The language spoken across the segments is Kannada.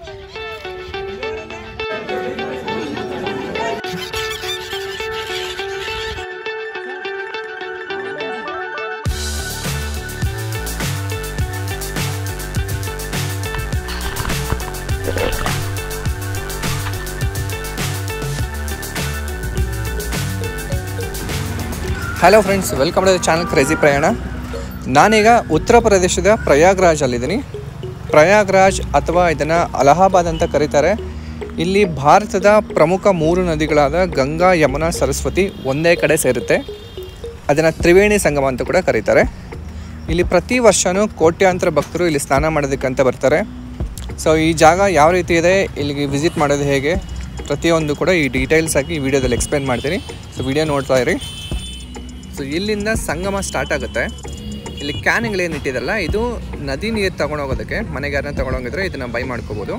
Hello friends, welcome to the channel crazy ಪ್ರಯಾಣ. ನಾನೀಗ ಉತ್ತರ ಪ್ರದೇಶದ ಪ್ರಯಾಗ್ರಾಜಲ್ಲಿದ್ದೀನಿ. ಪ್ರಯಾಗ್ರಾಜ್ ಅಥವಾ ಇದನ್ನು ಅಲಹಾಬಾದ್ ಅಂತ ಕರೀತಾರೆ. ಇಲ್ಲಿ ಭಾರತದ ಪ್ರಮುಖ 3 ನದಿಗಳಾದ ಗಂಗಾ, ಯಮುನಾ, ಸರಸ್ವತಿ ಒಂದೇ ಕಡೆ ಸೇರುತ್ತೆ. ಅದನ್ನು ತ್ರಿವೇಣಿ ಸಂಗಮ ಅಂತ ಕೂಡ ಕರೀತಾರೆ. ಇಲ್ಲಿ ಪ್ರತಿ ವರ್ಷವೂ ಕೋಟ್ಯಾಂತರ ಭಕ್ತರು ಇಲ್ಲಿ ಸ್ನಾನ ಮಾಡೋದಕ್ಕಂತ ಬರ್ತಾರೆ. ಸೊ ಈ ಜಾಗ ಯಾವ ರೀತಿ ಇದೆ, ಇಲ್ಲಿಗೆ ವಿಸಿಟ್ ಮಾಡೋದು ಹೇಗೆ, ಪ್ರತಿಯೊಂದು ಕೂಡ ಈ ಡೀಟೇಲ್ಸ್ ಆಗಿ ಈ ವಿಡಿಯೋದಲ್ಲಿ ಎಕ್ಸ್ಪ್ಲೇನ್ ಮಾಡ್ತೀನಿ. ಸೊ ವಿಡಿಯೋ ನೋಡ್ತಾ ಇರಿ. ಸೊ ಇಲ್ಲಿಂದ ಸಂಗಮ ಸ್ಟಾರ್ಟ್ ಆಗುತ್ತೆ. ಇಲ್ಲಿ ಕ್ಯಾನ್ಗಳೇನು ಇಟ್ಟಿದ್ದಲ್ಲ, ಇದು ನದಿ ನೀರು ತೊಗೊಂಡೋಗೋದಕ್ಕೆ. ಮನೆಗೆ ಯಾರನ್ನ ತೊಗೊಂಡೋಗಿದ್ರೆ ಇದನ್ನು ಬೈ ಮಾಡ್ಕೋಬೋದು.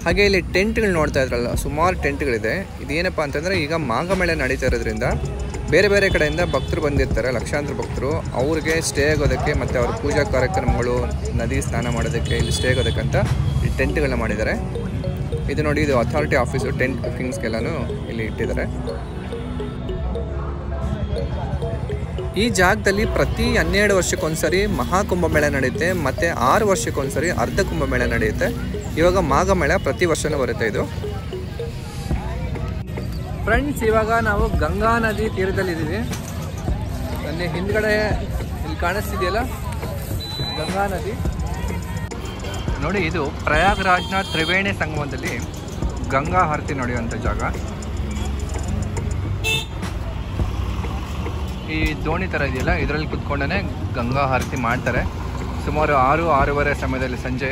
ಹಾಗೆ ಇಲ್ಲಿ ಟೆಂಟ್ಗಳು ನೋಡ್ತಾ ಇದ್ರಲ್ಲ, ಸುಮಾರು ಟೆಂಟ್ಗಳಿದೆ. ಇದೇನಪ್ಪ ಅಂತಂದರೆ, ಈಗ ಮಾಘಮೇಳ ನಡೀತಾ ಇರೋದ್ರಿಂದ ಬೇರೆ ಬೇರೆ ಕಡೆಯಿಂದ ಭಕ್ತರು ಬಂದಿರ್ತಾರೆ, ಲಕ್ಷಾಂತರ ಭಕ್ತರು. ಅವ್ರಿಗೆ ಸ್ಟೇ ಆಗೋದಕ್ಕೆ ಮತ್ತು ಅವ್ರ ಪೂಜಾ ಕಾರ್ಯಕ್ರಮಗಳು, ನದಿ ಸ್ನಾನ ಮಾಡೋದಕ್ಕೆ ಇಲ್ಲಿ ಸ್ಟೇ ಆಗೋದಕ್ಕಂತ ಈ ಟೆಂಟ್ಗಳನ್ನ ಮಾಡಿದ್ದಾರೆ. ಇದು ನೋಡಿ, ಇದು ಅಥಾರಿಟಿ ಆಫೀಸು. ಟೆಂಟ್ ಬುಕ್ಕಿಂಗ್ಸ್ಗೆಲ್ಲನೂ ಇಲ್ಲಿ ಇಟ್ಟಿದ್ದಾರೆ. ಈ ಜಾಗದಲ್ಲಿ ಪ್ರತಿ 12 ವರ್ಷಕ್ಕೊಂದ್ಸರಿ ಮಹಾಕುಂಭಮೇಳ ನಡೆಯುತ್ತೆ ಮತ್ತು 6 ವರ್ಷಕ್ಕೊಂದ್ಸರಿ ಅರ್ಧ ಕುಂಭಮೇಳ ನಡೆಯುತ್ತೆ. ಇವಾಗ ಮಾಘಮೇಳ ಪ್ರತಿ ವರ್ಷವೂ ಬರುತ್ತೆ ಇದು. ಫ್ರೆಂಡ್ಸ್, ಇವಾಗ ನಾವು ಗಂಗಾ ನದಿ ತೀರದಲ್ಲಿದ್ದೀವಿ. ನನ್ನ ಹಿಂದ್ಗಡೆ ಇಲ್ಲಿ ಕಾಣಿಸ್ತಿದೆಯಲ್ಲ ಗಂಗಾ ನದಿ ನೋಡಿ. ಇದು ಪ್ರಯಾಗ್ರಾಜ್ನ ತ್ರಿವೇಣಿ ಸಂಗಮದಲ್ಲಿ ಗಂಗಾ ಆರತಿ ನಡೆಯುವಂಥ ಜಾಗ. ಈ ದೋಣಿ ಥರ ಇದೆಯಲ್ಲ, ಇದರಲ್ಲಿ ಕುತ್ಕೊಂಡೇ ಗಂಗಾ ಆರತಿ ಮಾಡ್ತಾರೆ. ಸುಮಾರು 6-6:30 ಸಮಯದಲ್ಲಿ ಸಂಜೆ.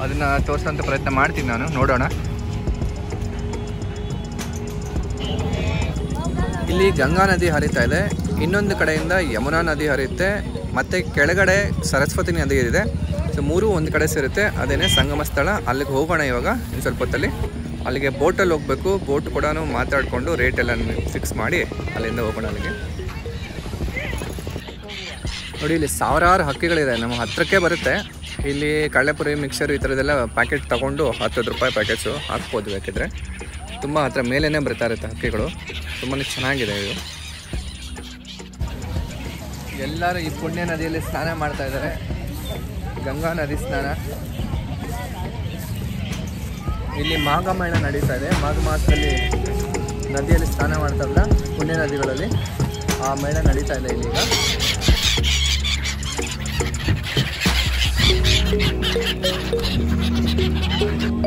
ಅದನ್ನು ತೋರಿಸೋಂಥ ಪ್ರಯತ್ನ ಮಾಡ್ತೀನಿ ನಾನು, ನೋಡೋಣ. ಇಲ್ಲಿ ಗಂಗಾ ನದಿ ಹರಿತಾ ಇದೆ, ಇನ್ನೊಂದು ಕಡೆಯಿಂದ ಯಮುನಾ ನದಿ ಹರಿಯುತ್ತೆ, ಮತ್ತು ಕೆಳಗಡೆ ಸರಸ್ವತಿ ನದಿ ಇದೆ. ಸೊ 3 ಒಂದು ಕಡೆ ಸೇರುತ್ತೆ. ಅದೇನೇ ಸಂಗಮ ಸ್ಥಳ. ಅಲ್ಲಿಗೆ ಹೋಗೋಣ ಇವಾಗ. ಇನ್ನು ಸ್ವಲ್ಪ ಹೊತ್ತಲ್ಲಿ ಅಲ್ಲಿಗೆ ಬೋಟಲ್ಲಿ ಹೋಗಬೇಕು. ಬೋಟ್ ಕೂಡ ಮಾತಾಡಿಕೊಂಡು ರೇಟ್ ಎಲ್ಲ ಫಿಕ್ಸ್ ಮಾಡಿ ಅಲ್ಲಿಂದ ಹೋಗೋಣ ಅಲ್ಲಿಗೆ. ನೋಡಿ, ಇಲ್ಲಿ ಸಾವಿರಾರು ಹಕ್ಕಿಗಳಿದೆ. ನಮ್ಮ ಹತ್ರಕ್ಕೆ ಬರುತ್ತೆ. ಇಲ್ಲಿ ಕಳ್ಳೆಪುರಿ, ಮಿಕ್ಸರ್ ಈ ಥರದ್ದೆಲ್ಲ ಪ್ಯಾಕೆಟ್ ತೊಗೊಂಡು 10 ರೂಪಾಯಿ ಪ್ಯಾಕೆಟ್ಸು ಹಾಕ್ಬೋದು ಬೇಕಿದ್ರೆ. ತುಂಬ ಹತ್ರ ಮೇಲೇ ಬರ್ತಾ ಇರುತ್ತೆ ಹಕ್ಕಿಗಳು. ತುಂಬಾ ಚೆನ್ನಾಗಿದೆ ಇದು. ಎಲ್ಲರೂ ಈ ಪುಣ್ಯ ನದಿಯಲ್ಲಿ ಸ್ನಾನ ಮಾಡ್ತಾ ಇದ್ದಾರೆ. ಗಂಗಾ ನದಿ ಸ್ನಾನ. ಇಲ್ಲಿ ಮಾಘಮೇಳ ನಡೀತಾ ಇದೆ. ಮಾಘ ಮಾಸದಲ್ಲಿ ನದಿಯಲ್ಲಿ ಸ್ನಾನ ಮಾಡ್ತಾರಲ್ಲ, ಪುಣ್ಯ ನದಿಗಳಲ್ಲಿ, ಆ ಮೇಳ ನಡೀತಾ ಇದೆ ಇಲ್ಲಿಗ.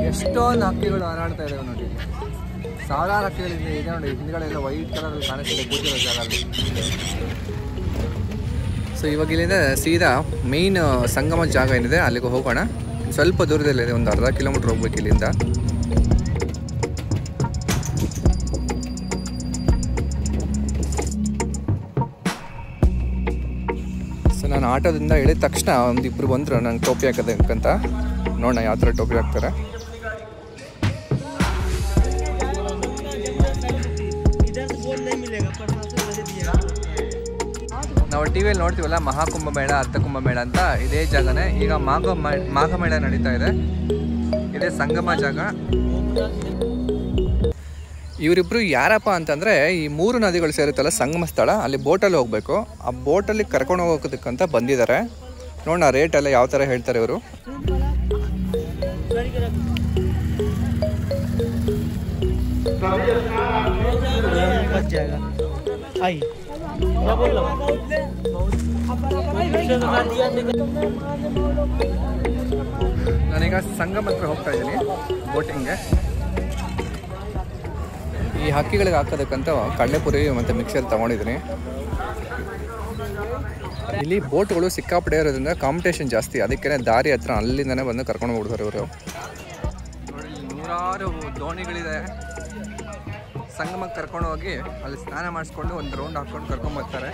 ಎಷ್ಟೊಂದು ಹಕ್ಕಿಗಳು ಹಾರಾಡ್ತಾ ಇದ್ದಾವೆ ನೋಡಿ. ಸಾವಿರಾರು ಹಕ್ಕಿಗಳಿದೆ. ಇದೆ ನೋಡಿ, ಹಿಂದ್ಗಡೆಲ್ಲ ವೈಟ್ ಕಲರಲ್ಲಿ ಕಾಣಿಸ್ತಿದೆ ಕೂತಿರೋ ಜಾಗದಲ್ಲಿ. ಸೊ ಇವಾಗ ಇಲ್ಲಿಂದ ಸೀದಾ ಮೇಯ್ನ್ ಸಂಗಮ ಜಾಗ ಏನಿದೆ ಅಲ್ಲಿಗೆ ಹೋಗೋಣ. ಸ್ವಲ್ಪ ದೂರದಲ್ಲಿದೆ, ಒಂದು ಅರ್ಧ ಕಿಲೋಮೀಟ್ರ್ ಹೋಗ್ಬೇಕು ಇಲ್ಲಿಂದ. ಸೊ ನಾನು ಆಟೋದಿಂದ ಇಳಿದ ತಕ್ಷಣ ಒಂದಿಬ್ಬರು ಬಂದರು ನಂಗೆ ಟೋಪಿ ಹಾಕೋದಕ್ಕಂತ. ನೋಡೋಣ ಯಾವ ಥರ ಟೋಪಿ ಹಾಕ್ತಾರೆ. ನಾವು ಟಿ ವಿಯಲ್ಲಿ ನೋಡ್ತೀವಲ್ಲ ಮಹಾಕುಂಭಮೇಳ, ಅರ್ಧ ಕುಂಭಮೇಳ ಅಂತ, ಇದೇ ಜಾಗನೇ. ಈಗ ಮಾಘಮೇಳ ನಡೀತಾ ಇದೆ. ಇದೇ ಸಂಗಮ ಜಾಗ. ಇವರಿಬ್ಬರು ಯಾರಪ್ಪ ಅಂತಂದರೆ, ಈ 3 ನದಿಗಳು ಸೇರುತ್ತಲ್ಲ ಸಂಗಮ ಸ್ಥಳ, ಅಲ್ಲಿ ಬೋಟಲ್ಲಿ ಹೋಗಬೇಕು. ಆ ಬೋಟಲ್ಲಿ ಕರ್ಕೊಂಡು ಹೋಗೋದಕ್ಕಂತ ಬಂದಿದ್ದಾರೆ. ನೋಡೋಣ ರೇಟ್ ಎಲ್ಲ ಯಾವ ಥರ ಹೇಳ್ತಾರೆ ಇವರು. ನಾನೀಗ ಸಂಗಮ ಹತ್ರ ಹೋಗ್ತಾ ಇದ್ದೀನಿ ಬೋಟಿಂಗ್ಗೆ. ಈ ಹಕ್ಕಿಗಳಿಗೆ ಹಾಕೋದಕ್ಕಂತ ಕಡಲೆಪುರಿ ಮತ್ತು ಮಿಕ್ಸರ್ ತೊಗೊಂಡಿದ್ದೀನಿ. ಇಲ್ಲಿ ಬೋಟ್ಗಳು ಸಿಕ್ಕಾಪಟ್ಟೆ ಇರೋದ್ರಿಂದ ಕಾಂಪಿಟೇಷನ್ ಜಾಸ್ತಿ. ಅದಕ್ಕೆ ದಾರಿ ಹತ್ರ ಅಲ್ಲಿಂದನೇ ಬಂದು ಕರ್ಕೊಂಡು ಹೋಗ್ತಾರೆ ಇವರು. ನೋಡಿ, ನೂರಾರು ದೋಣಿಗಳಿದೆ. ಸಂಗಮಕ್ಕೆ ಕರ್ಕೊಂಡು ಹೋಗಿ ಅಲ್ಲಿ ಸ್ನಾನ ಮಾಡಿಸ್ಕೊಂಡು ಒಂದು ರೌಂಡ್ ಹಾಕ್ಕೊಂಡು ಕರ್ಕೊಂಡ್ಬರ್ತಾರೆ.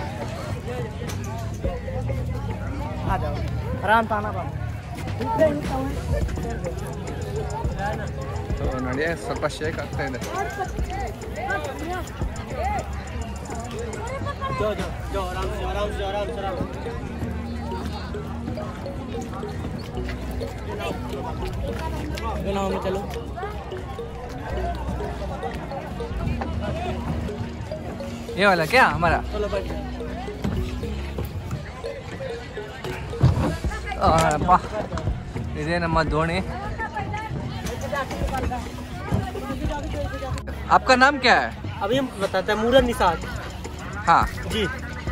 ನಡೆಯ ಸ್ವಲ್ಪ ಶೇಕ್ ಆಗ್ತಾ ಇದೆ. नाव में चलो। ये वाला क्या हमारा? इधे ನಮ್ಮ ದೋಣಿ। आपका नाम क्या है? अभी हम बताते हैं मूरन निसार। हाँ जी,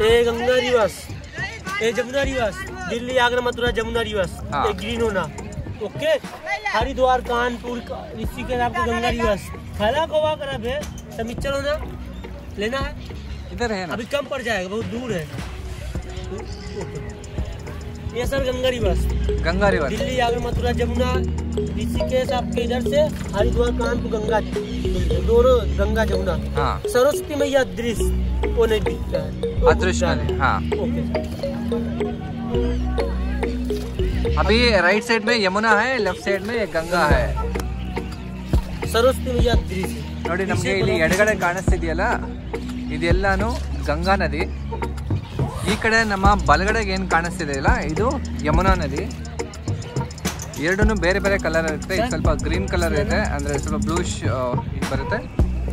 ये गंगा रिवर्स, ये जमुना रिवर्स, दिल्ली आगरा मथुरा जमुना रिवर्स, हाँ। ये ग्रीन होना। ओके, हरिद्वार कानपुर ऋषिकेश आपको गंगा रिवर्स, खला गोवा करा भे समीचर होना लेना है। इधर है ना? अभी कम पड़ जाएगा, बहुत दूर है। ये sir Ganga reverse, Ganga river. Delhi Agra Mathura Jamuna Rishikesh आपके इधर से हरिद्वार कानपुर गंगा, दोनों गंगा जमुना। हाँ सरस्वती मैया दृश्य वो नहीं दिखता है, वो अदृश्य दिखता है। नदी, हाँ। ओके, अभी राइट साइड में यमुना है, लेफ्ट साइड में गंगा है। सरस्वती मैया दृश्य ನೋಡಿ ನಮಗೆ ಇಲ್ಲಿ ಎಡಗಡೆ ಕಾಣಿಸ್ತಿದೆಯಲ್ಲ, ಇದೆಲ್ಲಾನು ಗಂಗಾ ನದಿ. ಈ ಕಡೆ ನಮ್ಮ ಬಲಗಡೆಗೆ ಏನು ಕಾಣಿಸ್ತಿದೆಯಲ್ಲ, ಇದು ಯಮುನಾ ನದಿ. ಎರಡೂ ಬೇರೆ ಬೇರೆ ಕಲರ್ ಇರುತ್ತೆ. ಇದು ಸ್ವಲ್ಪ ಗ್ರೀನ್ ಕಲರ್ ಇದೆ, ಅಂದರೆ ಸ್ವಲ್ಪ ಬ್ಲೂಶ್ ಇದು ಬರುತ್ತೆ.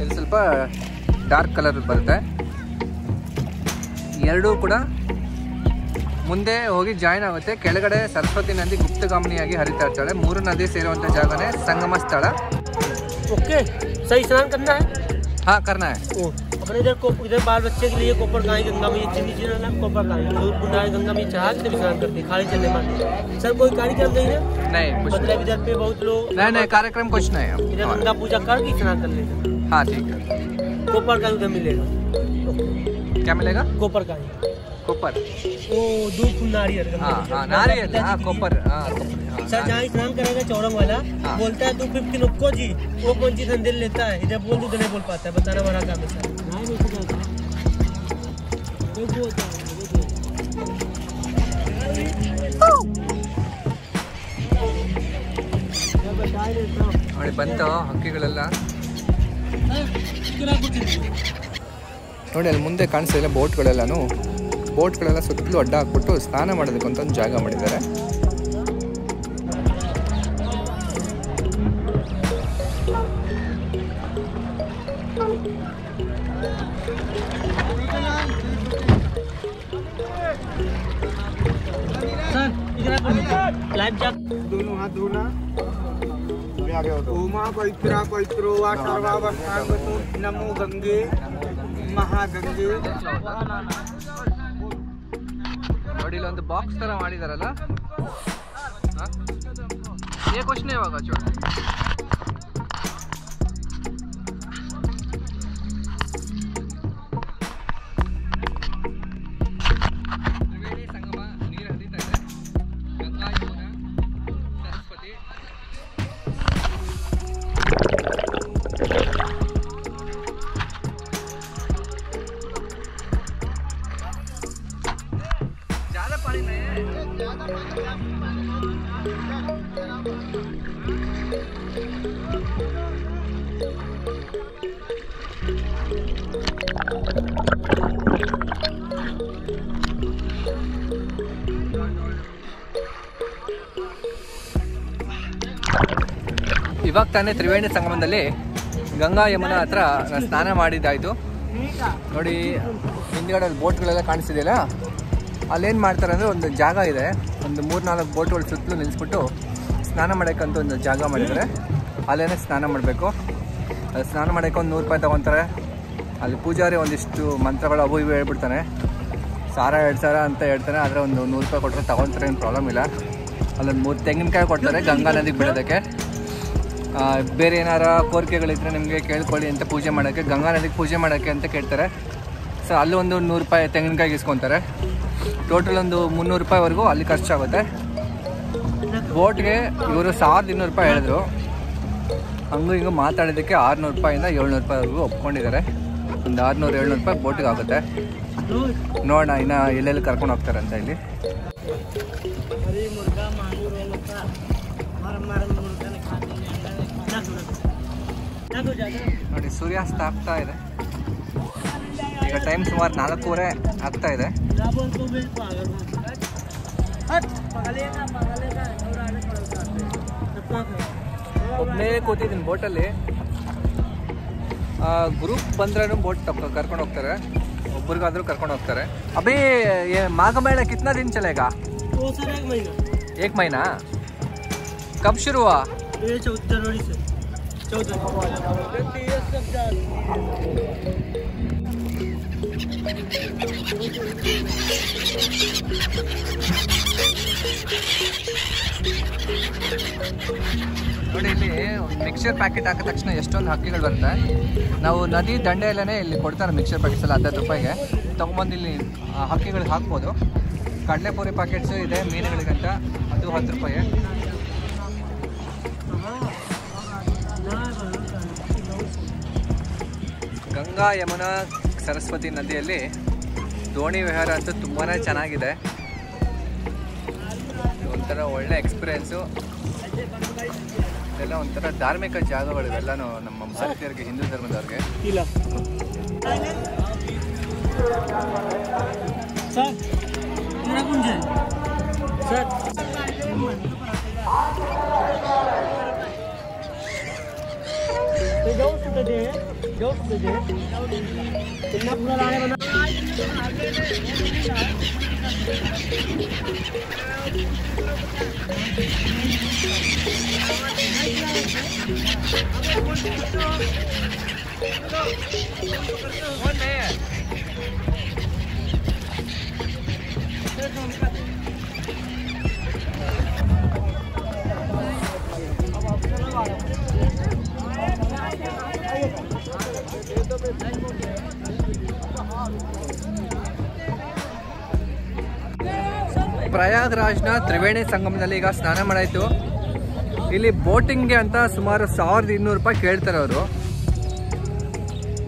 ಇದು ಸ್ವಲ್ಪ ಡಾರ್ಕ್ ಕಲರ್ ಬರುತ್ತೆ. ಎರಡೂ ಕೂಡ ಮುಂದೆ ಹೋಗಿ ಜಾಯಿನ್ ಆಗುತ್ತೆ. ಕೆಳಗಡೆ ಸರಸ್ವತಿ ನದಿ ಗುಪ್ತಗಾಮಿನಿಯಾಗಿ ಹರಿತಾ ಇರ್ತಾಳೆ. ಮೂರು ನದಿ ಸೇರುವಂಥ ಜಾಗನೇ ಸಂಗಮ ಸ್ಥಳ. ओके, सही स्नान करना है। हाँ करना है। ओ, अपने इधर बाल बच्चे के लिए कोपर गाय गंगा में चिन्नी चिन्ह कोपर गाय दूध बुंदाई गंगा में चढ़ा के स्नान करते खाली चलने मारते। सर कोई कार्यक्रम नहीं है? नहीं कुछ मतलब इधर पे बहुत लोग नहीं कार्यक्रम कुछ नहीं है। इधर गंगा पूजा करके स्नान कर लेते। हाँ ठीक है। कोपर गाय उधर मिलेगा। क्या मिलेगा? कोपर गाय, कोपर। वो दूध नारियल। हाँ हाँ नारियल, हाँ कोपर। हाँ सर जहाँ स्नान करेगा चौरंग वाला हाँ। बोलता है 250 नुक्को जी, वो कौन सी धंधे लेता है? इधर बोल दूध नहीं बोल पाता है, बताना हमारा काम है सर। ನೋಡಿ ಬಂತು ಹಕ್ಕಿಗಳೆಲ್ಲ. ನೋಡಿ ಅಲ್ಲಿ ಮುಂದೆ ಕಾಣಿಸ್ತಿಲ್ಲ ಬೋಟ್ಗಳೆಲ್ಲನೂ. ಬೋಟ್ಗಳೆಲ್ಲ ಸುತ್ತಲೂ ಅಡ್ಡ ಹಾಕ್ಬಿಟ್ಟು ಸ್ನಾನ ಮಾಡೋದಕ್ಕೆ ಅಂತ ಒಂದು ಜಾಗ ಮಾಡಿದ್ದಾರೆ. दोनों हाथ धोना। ओमा पवित्रा पवित्रो वा सर्वावस्थागतो नमो गंगे महागंगे। ನೋಡಿ ಇಲ್ಲೊಂದು ಬಾಕ್ಸ್ ತರ ಮಾಡಿದಾರಲ್ಲ, ये कुछ नहीं होगा छोड़। त्रिवेणी संगಮ ನೀರು ಹರಿತಾ ಇದೆ. ಗಂಗಾ ಯಮುನಾ ಸರಸ್ವತಿ. ज़्यादा पानी नहीं है। ಇವಾಗ ತಾನೇ ತ್ರಿವೇಣಿ ಸಂಗಮದಲ್ಲಿ ಗಂಗಾ ಯಮುನಾ ಹತ್ರ ನಾನು ಸ್ನಾನ ಮಾಡಿದ್ದಾಯಿತು. ನೋಡಿ ಹಿಂದ್ಗಡೆ ಬೋಟ್ಗಳೆಲ್ಲ ಕಾಣಿಸ್ತಿದೆಯಲ್ಲ, ಅಲ್ಲೇನು ಮಾಡ್ತಾರೆ ಅಂದರೆ ಒಂದು ಜಾಗ ಇದೆ, ಒಂದು 3-4 ಬೋಟ್ಗಳು ಸುತ್ತಲೂ ನಿಲ್ಲಿಸ್ಬಿಟ್ಟು ಸ್ನಾನ ಮಾಡೋಕ್ಕಂತ ಒಂದು ಜಾಗ ಮಾಡಿದ್ದಾರೆ. ಅಲ್ಲೇನೇ ಸ್ನಾನ ಮಾಡಬೇಕು. ಅಲ್ಲಿ ಸ್ನಾನ ಮಾಡೋಕ್ಕೆ ಒಂದು 100 ರೂಪಾಯಿ ತೊಗೊತಾರೆ. ಅಲ್ಲಿ ಪೂಜಾರಿ ಒಂದಿಷ್ಟು ಮಂತ್ರಗಳು ಅವು ಇವು ಹೇಳ್ಬಿಡ್ತಾನೆ. 1000-2000 ಅಂತ ಹೇಳ್ತಾನೆ, ಆದರೆ ಒಂದು 100 ರೂಪಾಯಿ ಕೊಟ್ಟರೆ ತೊಗೊತಾರೆ, ಏನು ಪ್ರಾಬ್ಲಮ್ ಇಲ್ಲ. ಅಲ್ಲೊಂದು 3 ತೆಂಗಿನಕಾಯಿ ಕೊಡ್ತಾರೆ ಗಂಗಾ ನದಿಗೆ ಬಿಡೋದಕ್ಕೆ. ಬೇರೆ ಏನಾರ ಕೋರಿಕೆಗಳಿದ್ರೆ ನಿಮಗೆ ಕೇಳ್ಕೊಳ್ಳಿ ಅಂತ ಪೂಜೆ ಮಾಡೋಕ್ಕೆ, ಗಂಗಾ ನದಿಗೆ ಪೂಜೆ ಮಾಡೋಕ್ಕೆ ಅಂತ ಕೇಳ್ತಾರೆ. ಸೊ ಅಲ್ಲಿ ಒಂದು 100 ರೂಪಾಯಿ ತೆಂಗಿನಕಾಯಿಗೆ ಇಸ್ಕೊತಾರೆ. ಟೋಟಲ್ ಒಂದು 300 ರೂಪಾಯಿವರೆಗೂ ಅಲ್ಲಿ ಖರ್ಚಾಗುತ್ತೆ. ಬೋಟ್ಗೆ ಇವರು 1200 ರೂಪಾಯಿ ಹೇಳಿದ್ರು. ಹಂಗೂ ಹಿಂಗೂ ಮಾತಾಡೋದಕ್ಕೆ 600 ರೂಪಾಯಿಂದ 700 ರೂಪಾಯಿವರೆಗೂ ಒಪ್ಕೊಂಡಿದ್ದಾರೆ. ಒಂದು 600-700 ರೂಪಾಯಿ ಬೋಟಿಗೆ ಆಗುತ್ತೆ. ನೋಡೋಣ ಇನ್ನು ಎಲ್ಲೆಲ್ಲಿ ಕರ್ಕೊಂಡು ಹೋಗ್ತಾರೆ ಅಂತ ಇಲ್ಲಿ. ನೋಡಿ ಸೂರ್ಯಾಸ್ತ ಆಗ್ತಾ ಇದೆ. ಈಗ ಟೈಮ್ ಸುಮಾರು 4:15 ಆಗ್ತಾ ಇದೆ. ಒಬ್ಬನೇ ಕೂತಿದ್ದೀನಿ ಬೋಟಲ್ಲಿ. ಗ್ರೂಪ್ ಬಂದ್ರೂ ಬೋಟ್ ಕರ್ಕೊಂಡು ಹೋಗ್ತಾರೆ, ಒಬ್ರಿಗಾದ್ರೂ ಕರ್ಕೊಂಡು ಹೋಗ್ತಾರೆ. ಅಭಿ माघ मेला कितना दिन चलेगा? वो सर 1 महीना. 1 महीना? कब शुरू हुआ? ये 14 जनवरी से 14 ನೋಡಿ ಇಲ್ಲಿ ಮಿಕ್ಸರ್ ಪ್ಯಾಕೆಟ್ ಹಾಕಿದ ತಕ್ಷಣ ಎಷ್ಟೊಂದು ಹಕ್ಕಿಗಳು ಬರುತ್ತೆ. ನಾವು ನದಿ ದಂಡೆಯಲ್ಲೇ ಇಲ್ಲಿ ಕೊಡ್ತಾರೆ ಮಿಕ್ಸರ್ ಪ್ಯಾಕೆಟ್ಸ್ ಎಲ್ಲ 15 ರೂಪಾಯಿಗೆ ತೊಗೊಂಬಂದು ಇಲ್ಲಿ ಹಕ್ಕಿಗಳಿಗೆ ಹಾಕ್ಬೋದು. ಕಡಲೆಪುರಿ ಪ್ಯಾಕೆಟ್ಸು ಇದೆ ಮೀನುಗಳಿಗಂತ, ಅದು 10 ರೂಪಾಯಿ. ಗಂಗಾ ಯಮುನಾ ಸರಸ್ವತಿ ನದಿಯಲ್ಲಿ ದೋಣಿ ವಿಹಾರ ಅಂತೂ ತುಂಬಾ ಚೆನ್ನಾಗಿದೆ. ಒಂಥರ ಒಳ್ಳೆ ಎಕ್ಸ್ಪೀರಿಯೆನ್ಸು. ಇದೆಲ್ಲ ಒಂಥರ ಧಾರ್ಮಿಕ ಜಾಗಗಳು ಇವೆಲ್ಲನೂ ನಮ್ಮ ಭಾರತೀಯರಿಗೆ, ಹಿಂದೂ ಧರ್ಮದವ್ರಿಗೆ. ಪ್ರಯಾಗ್ರಾಜ್ನ ತ್ರಿವೇಣಿ ಸಂಗಮದಲ್ಲಿ ಈಗ ಸ್ನಾನ ಮಾಡಾಯಿತು. ಇಲ್ಲಿ ಬೋಟಿಂಗ್ಗೆ ಅಂತ ಸುಮಾರು 1200 ರೂಪಾಯಿ ಕೇಳ್ತಾರೆ ಅವರು.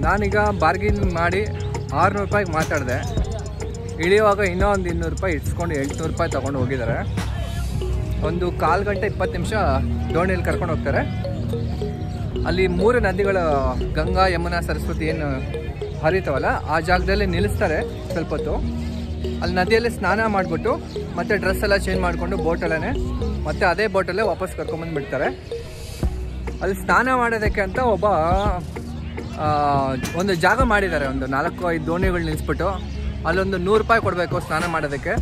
ನಾನೀಗ ಬಾರ್ಗಿನ್ ಮಾಡಿ 600 ರೂಪಾಯಿಗೆ ಮಾತಾಡಿದೆ. ಇಳಿಯುವಾಗ ಇನ್ನೂ ಒಂದು 200 ರೂಪಾಯಿ ಇಟ್ಸ್ಕೊಂಡು 800 ರೂಪಾಯಿ ತೊಗೊಂಡು ಹೋಗಿದ್ದಾರೆ. ಒಂದು 1/4 ಗಂಟೆ 20 ನಿಮಿಷ ದೋಣಿಯಲ್ಲಿ ಕರ್ಕೊಂಡು ಹೋಗ್ತಾರೆ. ಅಲ್ಲಿ 3 ನದಿಗಳು ಗಂಗಾ ಯಮುನಾ ಸರಸ್ವತಿ ಏನು ಹರಿತಾವಲ್ಲ ಆ ಜಾಗದಲ್ಲಿ ನಿಲ್ಲಿಸ್ತಾರೆ ಸ್ವಲ್ಪ ಹೊತ್ತು. ಅಲ್ಲಿ ನದಿಯಲ್ಲಿ ಸ್ನಾನ ಮಾಡಿಬಿಟ್ಟು ಮತ್ತೆ ಡ್ರೆಸ್ ಎಲ್ಲ ಚೇಂಜ್ ಮಾಡಿಕೊಂಡು ಬೋಟಲ್ಲೇ ಮತ್ತೆ ಅದೇ ಬೋಟಲ್ಲೇ ವಾಪಸ್ ಕರ್ಕೊಂಬಂದುಬಿಡ್ತಾರೆ. ಅಲ್ಲಿ ಸ್ನಾನ ಮಾಡೋದಕ್ಕೆ ಅಂತ ಒಂದು ಜಾಗ ಮಾಡಿದ್ದಾರೆ. ಒಂದು 4-5 ದೋಣಿಗಳು ನಿಲ್ಲಿಸ್ಬಿಟ್ಟು ಅಲ್ಲೊಂದು 100 ರೂಪಾಯಿ ಕೊಡಬೇಕು ಸ್ನಾನ ಮಾಡೋದಕ್ಕೆ.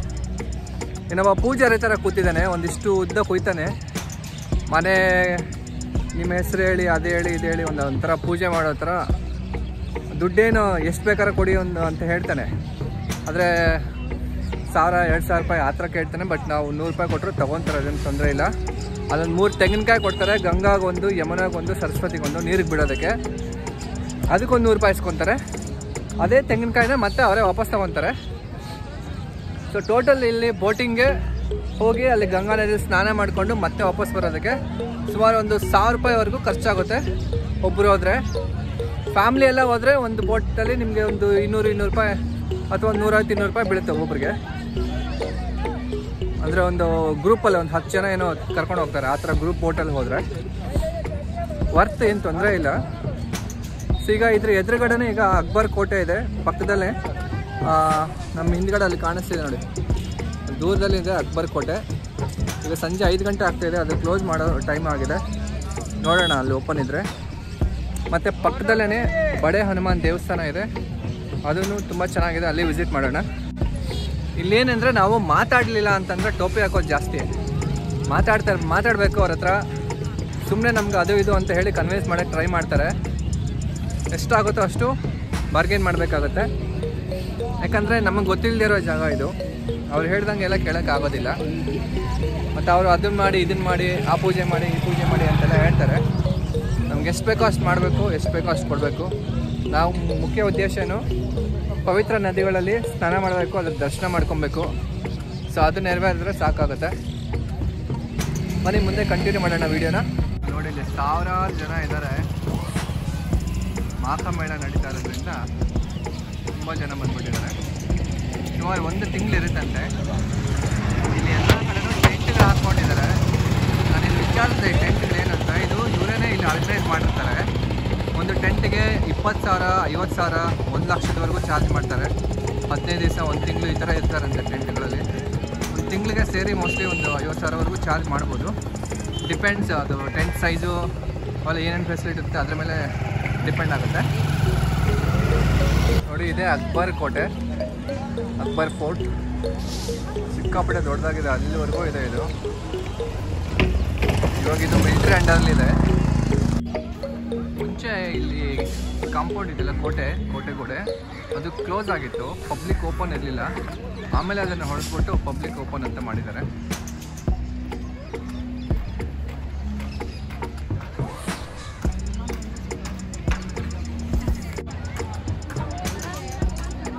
ಇನ್ನೊಬ್ಬ ಪೂಜಾರಿ ಥರ ಕೂತಿದ್ದಾನೆ, ಒಂದಿಷ್ಟು ಉದ್ದ ಕುಯ್ತಾನೆ. ಮನೆ ನಿಮ್ಮ ಹೆಸರು ಹೇಳಿ ಅದು ಹೇಳಿ ಇದು ಹೇಳಿ ಒಂಥರ ಪೂಜೆ ಮಾಡೋ ಥರ ದುಡ್ಡೇನು ಎಷ್ಟು ಬೇಕಾದ್ರೆ ಕೊಡಿ ಅಂತ ಹೇಳ್ತಾನೆ. ಆದರೆ 1000-2000 ರೂಪಾಯಿ ಆ ಥರ ಕೇಳ್ತಾನೆ. ಬಟ್ ನಾವು 100 ರೂಪಾಯಿ ಕೊಟ್ಟರು ತೊಗೊತಾರೆ, ಅದೇನು ತೊಂದರೆ ಇಲ್ಲ. ಅಲ್ಲೊಂದು 3 ತೆಂಗಿನಕಾಯಿ ಕೊಡ್ತಾರೆ, ಗಂಗಾಗೊಂದು, ಯಮುನಾಗೊಂದು, ಸರಸ್ವತಿಗೊಂದು ನೀರಿಗೆ ಬಿಡೋದಕ್ಕೆ. ಅದಕ್ಕೊಂದು 100 ರೂಪಾಯಿ ಇಸ್ಕೊತಾರೆ. ಅದೇ ತೆಂಗಿನಕಾಯಿನ ಮತ್ತೆ ಅವರೇ ವಾಪಸ್ ತೊಗೊತಾರೆ. ಸೊ ಟೋಟಲ್ ಇಲ್ಲಿ ಬೋಟಿಂಗ್ಗೆ ಹೋಗಿ ಅಲ್ಲಿ ಗಂಗಾ ನದಿಯಲ್ಲಿ ಸ್ನಾನ ಮಾಡಿಕೊಂಡು ಮತ್ತೆ ವಾಪಸ್ ಬರೋದಕ್ಕೆ ಸುಮಾರು ಒಂದು 1000 ರೂಪಾಯಿವರೆಗೂ ಖರ್ಚಾಗುತ್ತೆ ಒಬ್ಬರು ಹೋದರೆ. ಫ್ಯಾಮ್ಲಿ ಎಲ್ಲ ಹೋದರೆ ಒಂದು ಬೋಟಲ್ಲಿ ನಿಮಗೆ ಒಂದು 200-200 ರೂಪಾಯಿ ಅಥವಾ 150-200 ರೂಪಾಯಿ ಬೀಳುತ್ತೆ ಒಬ್ಬೊಬ್ಬರಿಗೆ. ಅಂದರೆ ಒಂದು ಗ್ರೂಪಲ್ಲಿ ಒಂದು 10 ಜನ ಏನೋ ಕರ್ಕೊಂಡು ಹೋಗ್ತಾರೆ. ಆ ಥರ ಗ್ರೂಪ್ ಬೋಟಲ್ಲಿ ಹೋದರೆ ವರ್ತ್, ಏನು ತೊಂದರೆ ಇಲ್ಲ. ಸೊ ಈಗ ಇದ್ರ ಎದುರುಗಡೆನೇ ಈಗ ಅಕ್ಬರ್ ಕೋಟೆ ಇದೆ ಪಕ್ಕದಲ್ಲೇ. ನಮ್ಮ ಹಿಂದ್ಗಡೆ ಅಲ್ಲಿ ಕಾಣಿಸ್ತಿದೆ ನೋಡಿ, ದೂರದಲ್ಲಿ ಇದೆ ಅಕ್ಬರ್ ಕೋಟೆ. ಈಗ ಸಂಜೆ 5 ಗಂಟೆ ಆಗ್ತಾಯಿದೆ, ಅದು ಕ್ಲೋಸ್ ಮಾಡೋ ಟೈಮ್ ಆಗಿದೆ. ನೋಡೋಣ ಅಲ್ಲಿ ಓಪನ್ ಇದ್ದರೆ. ಮತ್ತು ಪಕ್ಕದಲ್ಲೇ ಬಡೆ ಹನುಮಾನ್ ದೇವಸ್ಥಾನ ಇದೆ, ಅದೂ ತುಂಬ ಚೆನ್ನಾಗಿದೆ, ಅಲ್ಲಿ ವಿಸಿಟ್ ಮಾಡೋಣ. ಇಲ್ಲೇನೆಂದರೆ ನಾವು ಮಾತಾಡಲಿಲ್ಲ ಅಂತಂದರೆ ಟೋಪಿ ಹಾಕೋದು ಜಾಸ್ತಿ. ಮಾತಾಡಬೇಕು ಅವ್ರ ಹತ್ರ. ಸುಮ್ಮನೆ ನಮ್ಗೆ ಅದು ಇದು ಅಂತ ಹೇಳಿ ಕನ್ವಿನ್ಸ್ ಮಾಡೋಕ್ಕೆ ಟ್ರೈ ಮಾಡ್ತಾರೆ. ಎಷ್ಟಾಗುತ್ತೋ ಅಷ್ಟು ಬಾರ್ಗೇನ್ ಮಾಡಬೇಕಾಗತ್ತೆ. ಯಾಕಂದರೆ ನಮಗೆ ಗೊತ್ತಿಲ್ಲದಿರೋ ಜಾಗ ಇದು. ಅವ್ರು ಹೇಳ್ದಂಗೆ ಎಲ್ಲ ಕೇಳೋಕ್ಕಾಗೋದಿಲ್ಲ. ಮತ್ತು ಅವರು ಅದನ್ನು ಮಾಡಿ ಇದನ್ನು ಮಾಡಿ, ಆ ಪೂಜೆ ಮಾಡಿ ಈ ಪೂಜೆ ಮಾಡಿ ಅಂತೆಲ್ಲ ಹೇಳ್ತಾರೆ. ನಮ್ಗೆ ಎಷ್ಟು ಬೇಕೋ ಅಷ್ಟು ಮಾಡಬೇಕು, ಎಷ್ಟು ಬೇಕೋ ಅಷ್ಟು ಕೊಡಬೇಕು. ನಾವು ಮುಖ್ಯ ಉದ್ದೇಶ ಏನು, ಪವಿತ್ರ ನದಿಗಳಲ್ಲಿ ಸ್ನಾನ ಮಾಡಬೇಕು, ಅದ್ರ ದರ್ಶನ ಮಾಡ್ಕೊಬೇಕು. ಸೊ ಅದು ನೆರವೇರಿದ್ರೆ ಸಾಕಾಗುತ್ತೆ. ಬನ್ನಿ ಮುಂದೆ ಕಂಟಿನ್ಯೂ ಮಾಡೋಣ ವೀಡಿಯೋನ. ನೋಡಿ ಇಲ್ಲಿ ಸಾವಿರಾರು ಜನ ಇದ್ದಾರೆ. ಮಾಘ ಮೇಳ ನಡೀತಾ ಇರೋದ್ರಿಂದ ತುಂಬ ಜನ ಬಂದ್ಬಿಟ್ಟಿದ್ದಾರೆ. ಸುಮಾರು 1 ತಿಂಗಳು ಇರುತ್ತಂತೆ. ಇಲ್ಲಿ ಎಲ್ಲ ಕಡೆನೂ ಟೆಂಟ್ಗಳು ಹಾಕ್ಕೊಂಡಿದ್ದಾರೆ. ನಾನು ಇಲ್ಲಿ ವಿಚಾರಿಸಿದೆ ಈ ಟೆಂಟ್ಗಳು ಏನಂತ. ಇದು ಇವರೇನೇ ಇಲ್ಲಿ ಆರ್ಗನೈಸ್ ಮಾಡಿರ್ತಾರೆ. ಒಂದು ಟೆಂಟಿಗೆ 20,000, 50,000, 1 ಲಕ್ಷದವರೆಗೂ ಚಾರ್ಜ್ ಮಾಡ್ತಾರೆ. 15 ದಿವಸ, 1 ತಿಂಗಳು ಈ ಥರ ಇರ್ತಾರಂತೆ ಟೆಂಟ್ಗಳಲ್ಲಿ. ಒಂದು ತಿಂಗಳಿಗೆ ಸೇರಿ ಮೋಸ್ಟ್ಲಿ ಒಂದು 50,000ವರೆಗೂ ಚಾರ್ಜ್ ಮಾಡ್ಬೋದು. ಡಿಪೆಂಡ್ಸ್, ಅದು ಟೆಂಟ್ ಸೈಜು ಅವೆಲ್ಲ ಏನೇನು ಫೆಸಿಲಿಟಿ ಇರುತ್ತೆ ಅದ್ರ ಮೇಲೆ ಡಿಪೆಂಡ್ ಆಗುತ್ತೆ. ನೋಡಿ ಇದೆ ಅಕ್ಬರ್ ಕೋಟೆ, ಅಕ್ಬರ್ ಫೋರ್ಟ್. ಸಿಕ್ಕಾಪಟ್ಟೆ ದೊಡ್ಡದಾಗಿದೆ, ಅಲ್ಲಿವರೆಗೂ ಇದೆ ಇದು. ಇವಾಗ ಇದು ಮಿಲಿಟ್ರಿ ಅಂಡರ್ಲಿದೆ. ಮುಂಚೆ ಇಲ್ಲಿ ಕಾಂಪೌಂಡ್ ಇದೆಯಲ್ಲ ಕೋಟೆ ಅದು ಕ್ಲೋಸ್ ಆಗಿತ್ತು, ಪಬ್ಲಿಕ್ ಓಪನ್ ಇರಲಿಲ್ಲ. ಆಮೇಲೆ ಅದನ್ನು ಹೊಡೆದ್ಬಿಟ್ಟು ಪಬ್ಲಿಕ್ ಓಪನ್ ಅಂತ ಮಾಡಿದ್ದಾರೆ.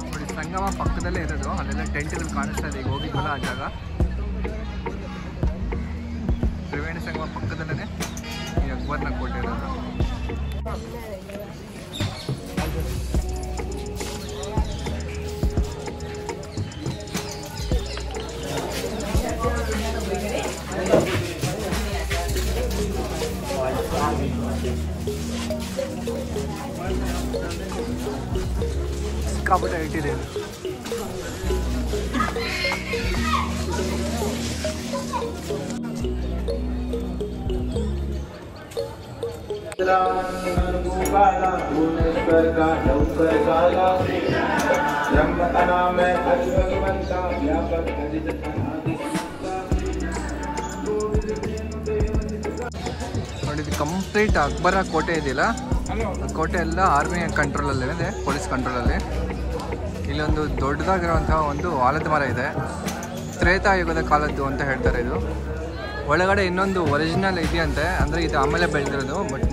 ನೋಡಿ ಸಂಗಮ ಪಕ್ಕದಲ್ಲೇ ಇರೋದು, ಅಲ್ಲೆಲ್ಲ ಟೆಂಟ್ಗಳು ಕಾಣಿಸ್ತಾ ಇದೆ. ಈಗ ಹೋಗಿದ್ವಲ್ಲ ಆ ಜಾಗ, ತ್ರಿವೇಣಿ ಸಂಗಮ ಪಕ್ಕದಲ್ಲೇ ಈ ಅಕ್ಬರ್ನ ಕೋಟೆ ಇರೋದು. ಸಿಕ್ಕಾಪಟ್ಟೆ ಇಟ್ಟಿದೆ. ನೋಡಿ ಕಂಪ್ಲೀಟ್ ಅಕ್ಬರ ಕೋಟೆ ಇದೆಯಲ್ಲ, ಕೋಟೆ ಎಲ್ಲ ಆರ್ಮಿ ಕಂಟ್ರೋಲಲ್ಲಿದೆ, ಪೊಲೀಸ್ ಕಂಟ್ರೋಲಲ್ಲಿ. ಇಲ್ಲೊಂದು ದೊಡ್ಡದಾಗಿರುವಂತಹ ಒಂದು ಆಲದ ಮರ ಇದೆ, ತ್ರೇತಾಯುಗದ ಕಾಲದ್ದು ಅಂತ ಹೇಳ್ತಾರೆ. ಇದು ಒಳಗಡೆ ಇನ್ನೊಂದು ಒರಿಜಿನಲ್ ಇದೆಯಂತೆ, ಅಂದರೆ ಇದು ಆಮೇಲೆ ಬೆಳೆದಿರೋದು. ಬಟ್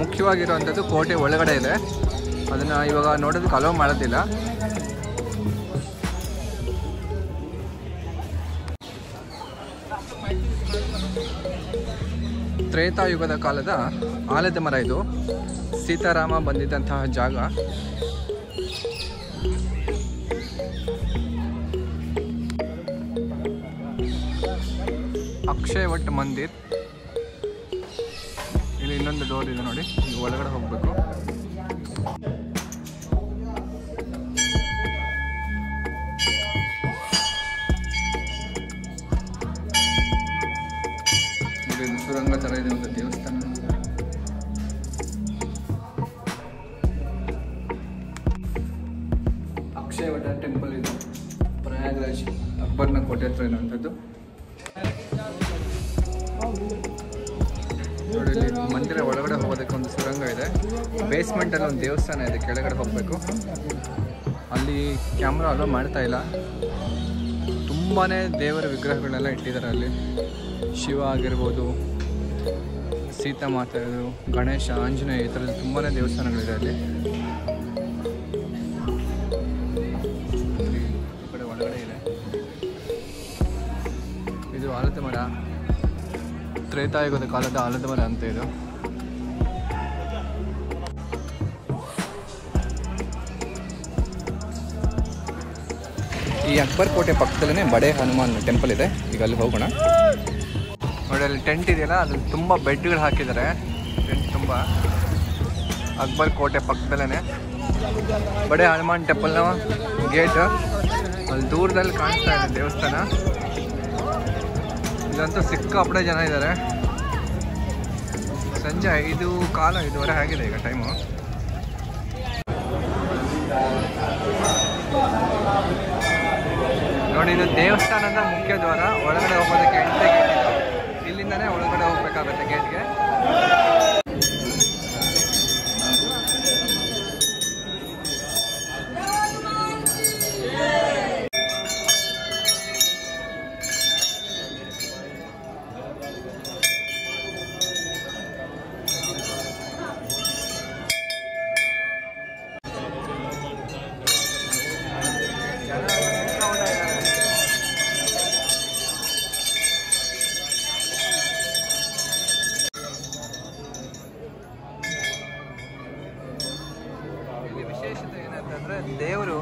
ಮುಖ್ಯವಾಗಿರುವಂಥದ್ದು ಕೋಟೆ ಒಳಗಡೆ ಇದೆ. ಅದನ್ನು ಇವಾಗ ನೋಡೋದಕ್ಕೆ ಅಲೋ ಮಾಡೋದಿಲ್ಲ. ತ್ರೇತಾಯುಗದ ಕಾಲದ ಆಲದ ಮರ ಇದು. ಸೀತಾರಾಮ ಬಂದಿದ್ದಂತಹ ಜಾಗ. ಅಕ್ಷಯವಟ್ ಮಂದಿರ್. ಇಲ್ಲಿ ಇನ್ನೊಂದು ಡೋರ್ ಇದೆ ನೋಡಿ, ಈಗ ಒಳಗಡೆ ಹೋಗ್ಬೇಕು. ಇದು ಸುರಂಗ ಥರ ಇದೆ, ಒಂದು ದೇವಸ್ಥಾನ. ಅಕ್ಷಯವಟ ಟೆಂಪಲ್ ಇದು, ಪ್ರಯಾಗ್ರಾಜ್ ಅಕ್ಬರ್ನ ಕೋಟೆ ಹತ್ರ ಇರುವಂಥದ್ದು. ನೋಡಿ ಇಲ್ಲಿ ಮಂದಿರ ಒಳಗಡೆ ಹೋಗೋದಕ್ಕೆ ಒಂದು ಸುರಂಗ ಇದೆ. ಬೇಸ್ಮೆಂಟಲ್ಲಿ ಒಂದು ದೇವಸ್ಥಾನ ಇದೆ, ಕೆಳಗಡೆ ಹೋಗಬೇಕು. ಅಲ್ಲಿ ಕ್ಯಾಮ್ರಾ ಅಲೋ ಮಾಡ್ತಾ ಇಲ್ಲ. ತುಂಬಾ ದೇವರ ವಿಗ್ರಹಗಳನ್ನೆಲ್ಲ ಇಟ್ಟಿದ್ದಾರೆ ಅಲ್ಲಿ. ಶಿವ ಆಗಿರ್ಬೋದು, ಸೀತಾಮಾತೆ, ಗಣೇಶ, ಆಂಜನೇಯ, ಈ ಥರದ್ದು ತುಂಬಾ ದೇವಸ್ಥಾನಗಳಿದೆ ಅಲ್ಲಿ. ಈ ಕಡೆ ಒಳಗಡೆ ಇದೆ. ಇದು ಆಲದ ಮರ, ತ್ರೇತಾಯುಗದ ಕಾಲದ ಆಲದ ಮರ ಅಂತ ಇದು. ಈ ಅಕ್ಬರ್ ಕೋಟೆ ಪಕ್ಕದಲ್ಲೇ ಬಡೆ ಹನುಮಾನ್ ಟೆಂಪಲ್ ಇದೆ. ಈಗ ಅಲ್ಲಿ ಹೋಗೋಣ. ನೋಡಿ ಅಲ್ಲಿ ಟೆಂಟ್ ಇದೆಯಲ್ಲ, ಅದು ತುಂಬ ಬೆಡ್ಗಳು ಹಾಕಿದ್ದಾರೆ. ಟೆಂಟ್ ತುಂಬ. ಅಕ್ಬರ್ ಕೋಟೆ ಪಕ್ಕದಲ್ಲೇ ಬಡೆ ಹನುಮಾನ್ ಟೆಂಪಲ್ನ ಗೇಟ್. ಅಲ್ಲಿ ದೂರದಲ್ಲಿ ಕಾಣಿಸ್ತಾ ಇದೆ ದೇವಸ್ಥಾನ. ಇದಂತೂ ಸಿಕ್ಕಾಪಟ್ಟೆ ಜನ ಇದ್ದಾರೆ. ಸಂಜೆ 5:15 ಆಗಿದೆ ಈಗ ಟೈಮು. ನೋಡಿ ಇದು ದೇವಸ್ಥಾನದ ಮುಖ್ಯ ದ್ವಾರ. ಒಳಗಡೆ ಹೋಗೋದಕ್ಕೆ ಎಂಟ್ರಿ ಗೇಟ್ ಇದೆ. ಇಲ್ಲಿಂದನೇ ಒಳಗಡೆ ಹೋಗ್ಬೇಕಾಗತ್ತೆ ಗೇಟ್ಗೆ. ವಿಶೇಷತೆ ಏನಂತಂದರೆ ದೇವರು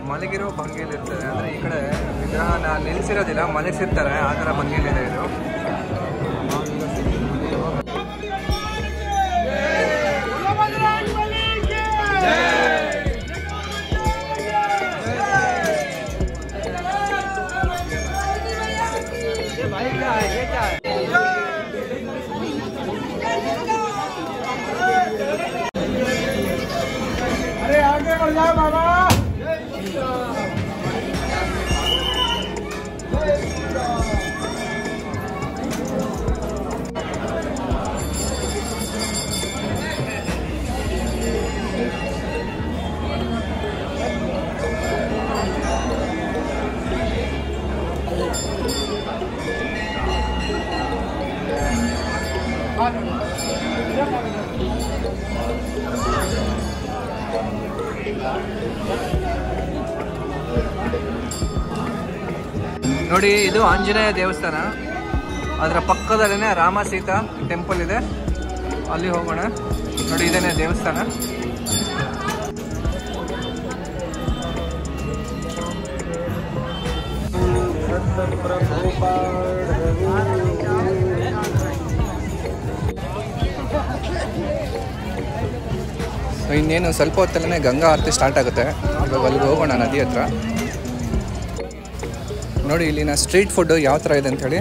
ಮಲಗಿರೋ ಭಂಗಿಯಲ್ಲಿರ್ತಾರೆ. ಅಂದರೆ ಈ ಕಡೆ ವಿಗ್ರಹನ ನಿಲ್ಲಿಸಿರೋದಿಲ್ಲ, ಮಲಗಿಸಿರ್ತಾರೆ. ಆ ಥರ ಭಂಗಿಯಲ್ಲಿದೆ ಇದು. भाई क्या है, ये क्या है? ನೋಡಿ, ಇದು ಆಂಜನೇಯ ದೇವಸ್ಥಾನ. ಅದರ ಪಕ್ಕದಲ್ಲೇ ರಾಮ ಸೀತಾ ಟೆಂಪಲ್ ಇದೆ. ಅಲ್ಲಿ ಹೋಗೋಣ. ನೋಡಿ, ಇದೇನೆ ದೇವಸ್ಥಾನ. ಇನ್ನೇನು ಸ್ವಲ್ಪ ಹೊತ್ತಲ್ಲೇ ಗಂಗಾ ಆರತಿ ಸ್ಟಾರ್ಟ್ ಆಗುತ್ತೆ. ಇವಾಗ ಅಲ್ಲಿಗೆ ಹೋಗೋಣ, ನದಿ ಹತ್ರ. ನೋಡಿ, ಇಲ್ಲಿನ ಸ್ಟ್ರೀಟ್ ಫುಡ್ಡು ಯಾವ ಥರ ಇದೆ ಅಂಥೇಳಿ.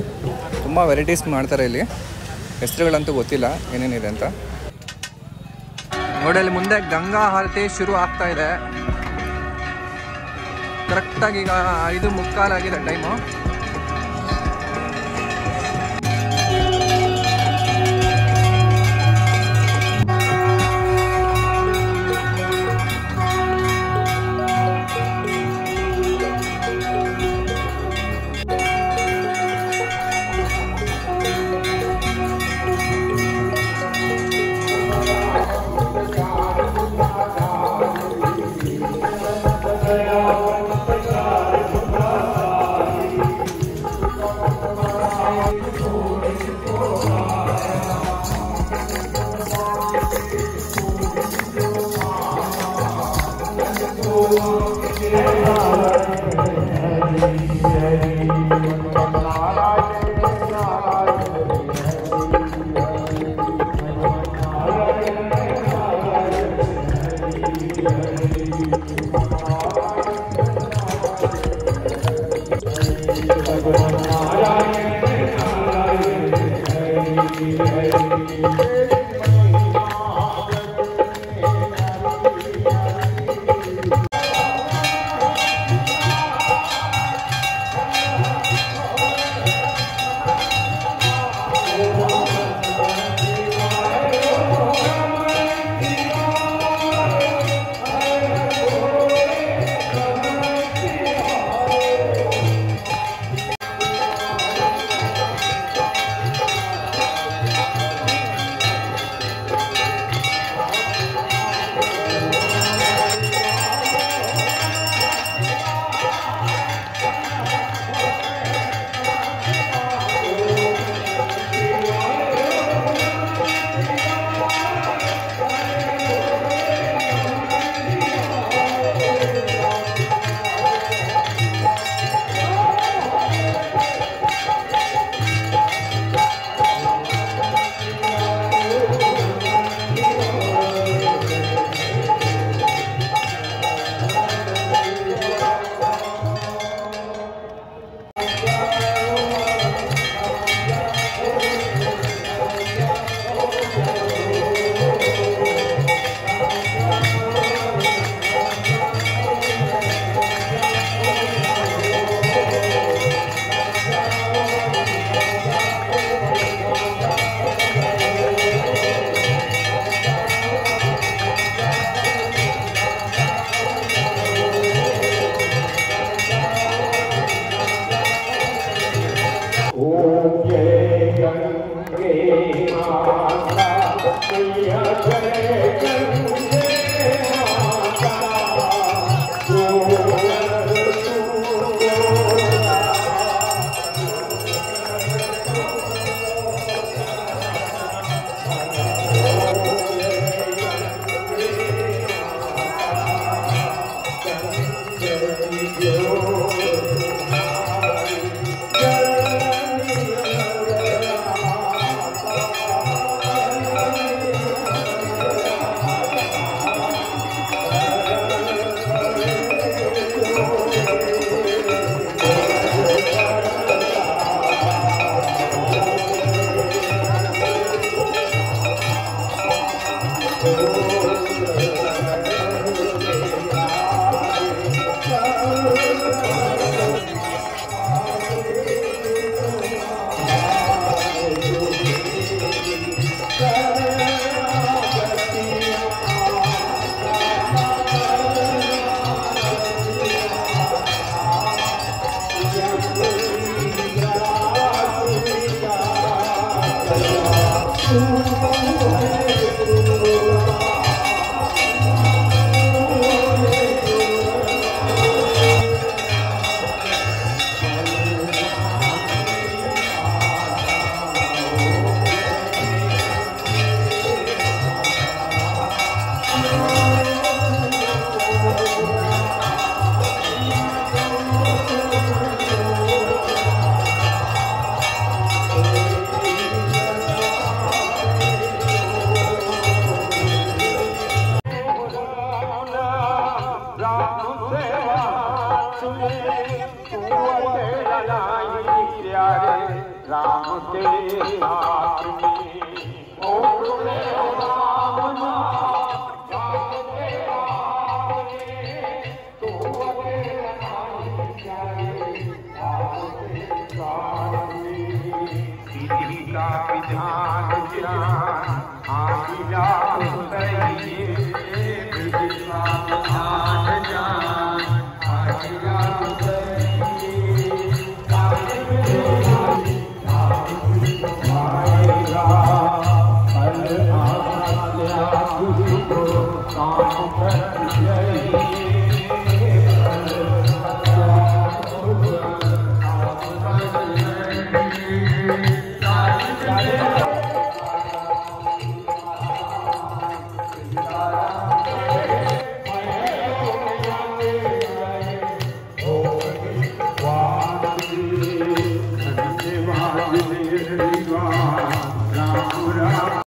ತುಂಬ ವೆರೈಟೀಸ್ ಮಾಡ್ತಾರೆ ಇಲ್ಲಿ. ಹೆಸರುಗಳಂತೂ ಗೊತ್ತಿಲ್ಲ ಏನೇನಿದೆ ಅಂತ. ನೋಡಿ, ಅಲ್ಲಿ ಮುಂದೆ ಗಂಗಾ ಆರತಿ ಶುರು ಆಗ್ತಾ ಇದೆ. ಕರೆಕ್ಟಾಗಿ ಈಗ 5:45 ಆಗಿದೆ ಟೈಮು. विधान